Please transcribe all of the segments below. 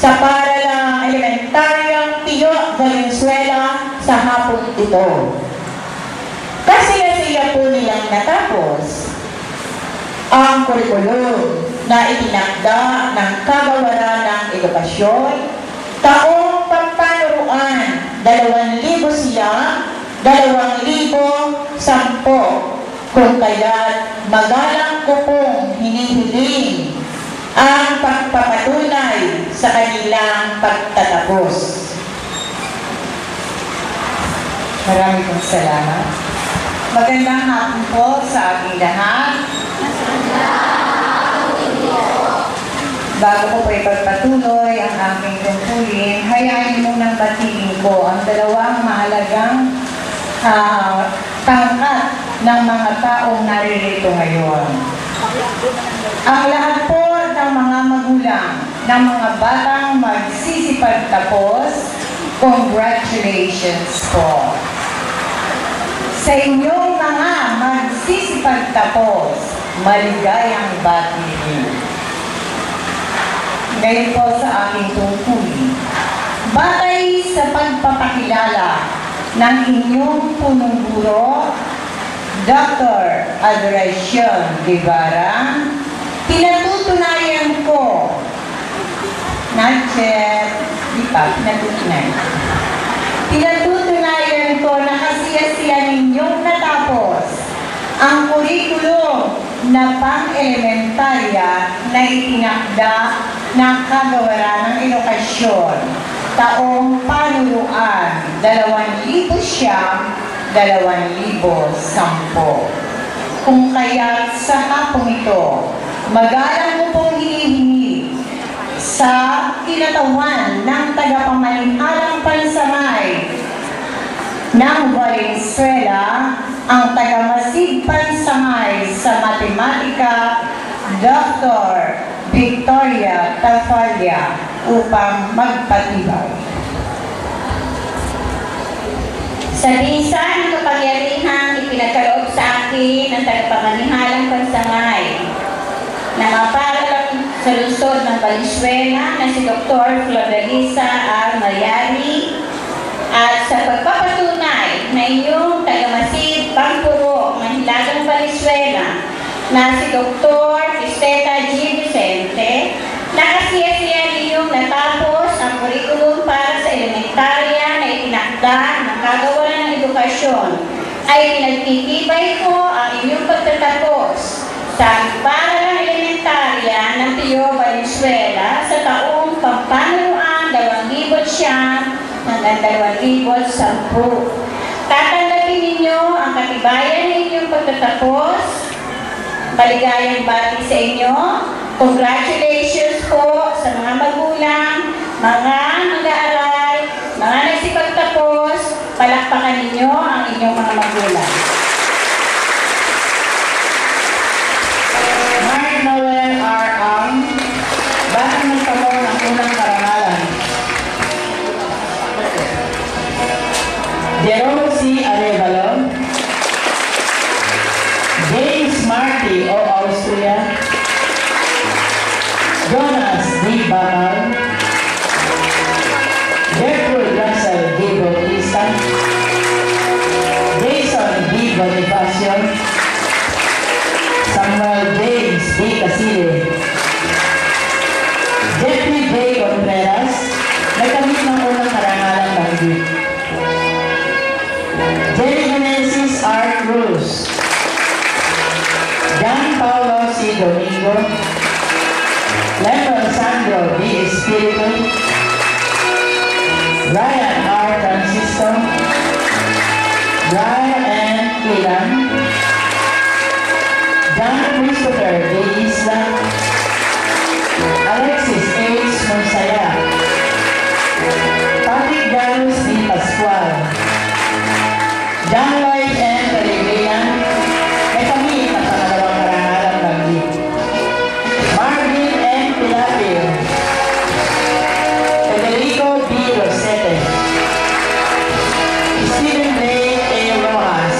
sa paralang elementaryang Pio Valenzuela sa hapon ito. Kasi po nilang natapos ang kurikulum na itinakda ng Kagawaran ng Edukasyon taong pagpanuruan 2010 kung kaya't magalang ko pong hinihiling ang pagpapatunay sa kanilang pagtatapos. Maraming pong salamat. Magandang hapon po sa ating lahat. Bago ko po ipagpatuloy ang aking tungkulin, hayaan munang batiin ko ang dalawang mahalagang pangkat ng mga taong naririto ngayon. Ang lahat po ng mga magulang ng mga batang magsisipagtapos, congratulations po. Sa inyong mga magsisipagtapos, maligayang bati. Ngayon po sa aking tungkulin. Batay sa pagpapakilala ng inyong punong guro, Dr. Adoracion Guevara, pinatutunayan ko, pinatutunayan ko na kasiyasiya ninyong natapos ang kurikulum na pang-elementarya na itinakda ng Kagawaran ng Edukasyon taong panuruan 2010. Kung kaya sa hapong ito, magalang mo pong hinihingi sa kinatawan ng tagapamanihalang pansamay ng Valenzuela, ang tagamasid pansamay sa matematika, Dr. Victoria Tafalia, upang magpatibay. Sa bisa ng kapangyarihang ipinagkaloob sa akin ng tagapamanihalang pansamay na maparalang sa lungsod ng Valenzuela na si Dr. Flordelisa R. Mayari, at sa pagpapatunay na inyong tagamasid pangpuro ng Hilagang Valenzuela na si Dr. Cristeta G. Vicente, na kasiyasiya ninyong natapos ang kurikulum para sa elementarya na itinakda ng Kagawaran ng Edukasyon, ay pinagtitibay ko ang inyong pagtatapos sa paralang elementarya ng Pio Valenzuela sa taong pampanuruan 2010 hanggang 2010. Tatanggapin ninyo ang katibayan ng inyong pagtatapos. Maligayang bati sa inyo. Congratulations po sa mga magulang, mga mag-aaral, mga nagsipagtapos. Palakpakan ninyo ang inyong mga magulang. Mark Noel R. Ang, batang nagtamo ng unang karangalan. Jerome C. Arevalo, James Marty O. Austria, Jonas D. Bakal, Gertrude Russell D. Bautista, Jason D. Bonifacio, Samuel James D. Casile, Jeffrey J. Contreras, nagkamit ng unang karangalan ng gift. Jerry Genesis R. Cruz, John Paulo C. Domingo, Lennon Sandro D. Espiritu, Ryan R. Francisco, Ryan N. Quilan, John Christopher D. Isla, Alexis H. Monsaya, Patrick Garus D. Pascual, John Lloyd N. Peregrina, may kami ang pangalawang karangalan ng gift. Marvin N. Pilapio, Federico B. Rosete, Stephen Ray A. Rojas,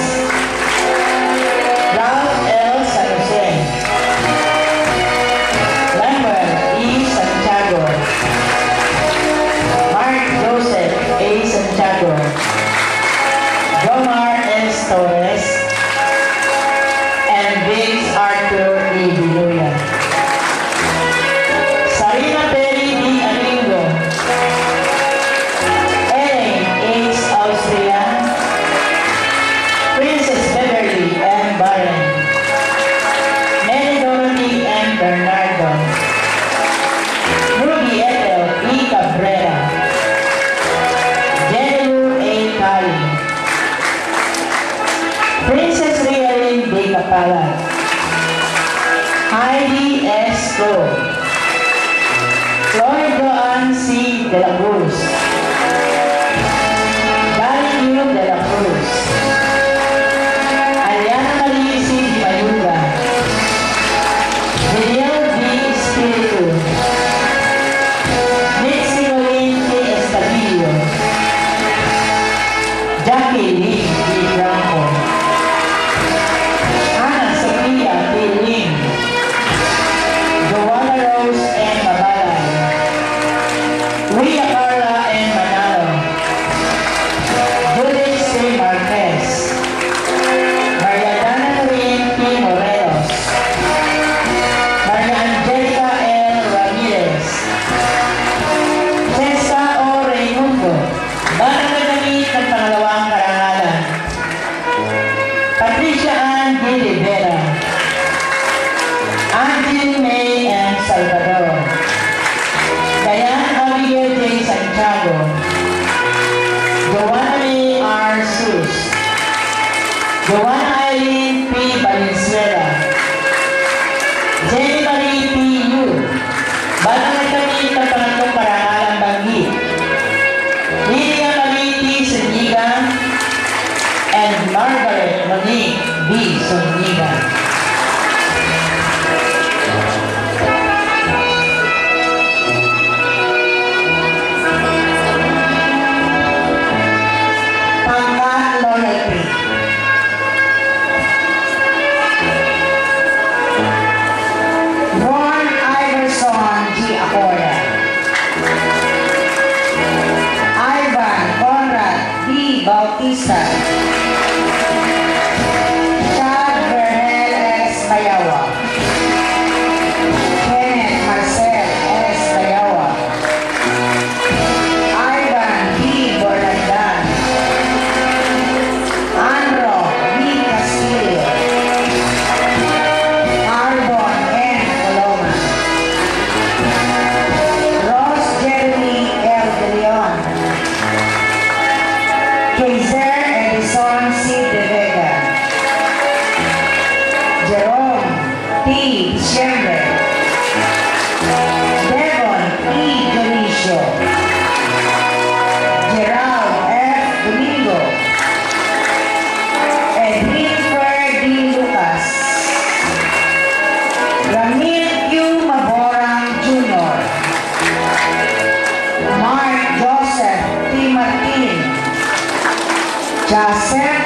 Ralph L. San Jose, Esco, Floyd Joan C. de la Cruz, Gary U. de la Cruz, Aliana Marie C. Mayuga, Daniel B. Espiritu, Nixie Lorraine K. Estadillo, Jackie Lee D. Franco, Ana Sofia T. Lim, Joanna Rose N. Mabalay, Rhea Carla N. Manalo, Judith C. Marquez, Maria Dana Marie P. Morelos, Maria Angelica L. Ramirez, Cesa O. Raimundo, batang nagamit ng pangalawang karangalan, Patricia Ann D. Rivera, Angel May M. Salvador, Diane Abigail J. Santiago, Joanna May R. Sus, Joanna Eileen P. Valenzuela, Jenny Marie P. Yu, batang nagamit ng pangatlong karangalan Banggit, Lilia Marie T. Zuniga, and Margaret Monique B. Zuniga. Pangkat loyalty. Ron Iverson G. Acoya, Ivan Conrad D. Bautista, Chad Bernel S. Bayawa, Kenneth Marcel S. Bayawa, Ivan D. Borlandan, Andro D. Castillo, Arbon N. Coloma, Ross Jeremy L. De Leon, Kaiser Edison C. De Vega, Jerome T. Diciembre, Devon P. Dionisio, Gerald F. Domingo, Edwin Fer D. Lucas, Ramil Q. Maborang Jr., Mark Joseph T. Martin, Joseph